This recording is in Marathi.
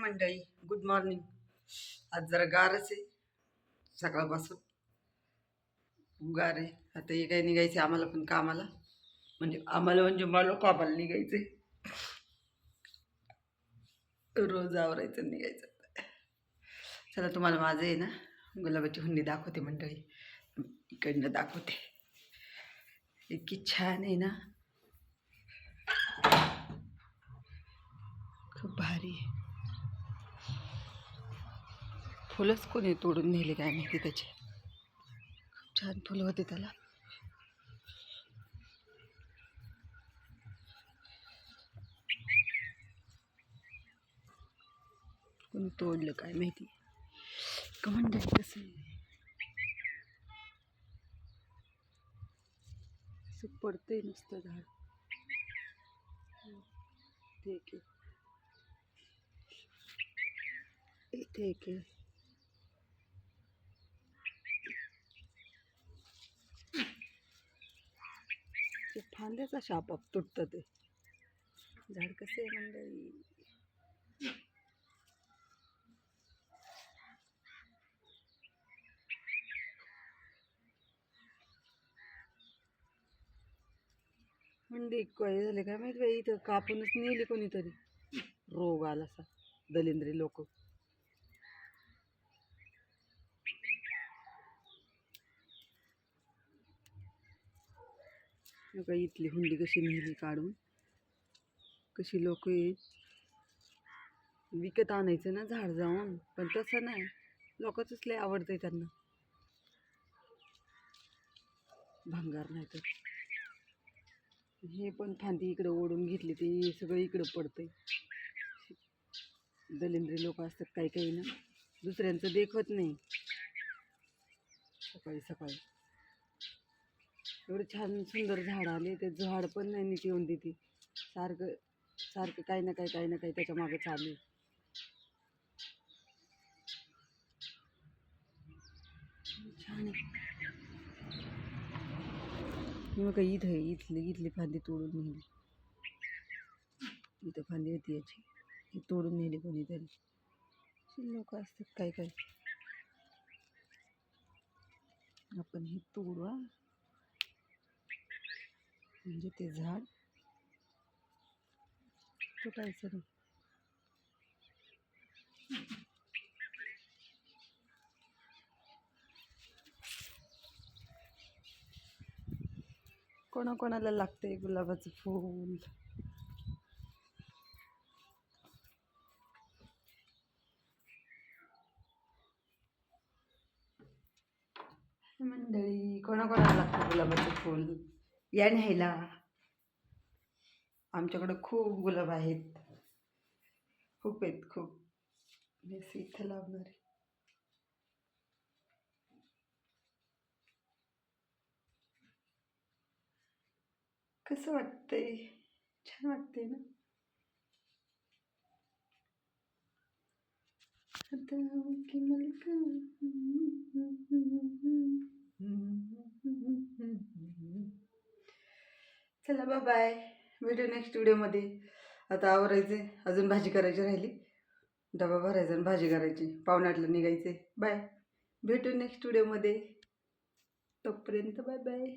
मंडळी, गुड मॉर्निंग. आज जरा गारच आहे सकाळपासून, गार आहे. आता हे काही निघायचे आम्हाला पण कामाला, म्हणजे मला कामाला निघायचे, रोज आवरायचं निघायचं. चला तुम्हाला माझं आहे ना गुलाबाची हुंडी दाखवते मंडळी, इकडनं दाखवते. इतकी छान आहे ना, खूप भारी आहे. फुलंच कोणी तोडून नेले काय माहिती, त्याचे खूप छान फुलं होते त्याला. कोणी तोडलं काय माहिती. कमंड कसं पडतंय नुसतं झाड. ठीक आहे, इथे एक आहे. ते फांद्याचा शाप तुटतं ते झाड. कसं आहे मंडळी, काय झाले काय माहिती बाई, इथं कापूनच नेली कोणीतरी. रोग आला असा, दलिंद्री लोक. इथली हुंडी कशी नेली काढून. कशी लोक विकत आणायचं ना झाड जाऊन, पण तसं नाही, लोकच लय आवडतंय त्यांना. भंगार नाही तर हे पण फांदी इकडे ओढून घेतली, ते सगळं इकडं पडतंय. दलिंद्री लोक असतात काही काही ना, दुसऱ्यांचं देखत नाही. सकाळी सकाळी एवढं छान सुंदर झाड आले, ते झाड पण नाही नीट येऊन देते. सारखं सारखं काही ना काही त्याच्या मागे चालू आहे. छान आहे. मग इथली फांदी तोडून नेली. इथं फांदी होती याची, ही तोडून नेली कोणीतरी. लोक असतात काय काय. आपण हे तोडवा म्हणजे ते झाड तुटायचं नाही. कोणाकोणाला लागतंय गुलाबाचं फूल. मंडळी, कोणाकोणाला लागतं गुलाबाचं फूल या न्यायला. आमच्याकडं खूप गुलाब आहेत, खूप आहेत खूप. इथं लावणार आहे. कसं वाटतंय, छान वाटतंय ना. चला बाय बाय, भेटू नेक्स्ट व्हिडिओमध्ये. आता आवरायचे, अजून भाजी करायची राहिली, डबा भरायचा आणि भाजी करायची, 7:45ला निघायचे. बाय, भेटू नेक्स्ट व्हिडिओमध्ये. तोपर्यंत बाय बाय.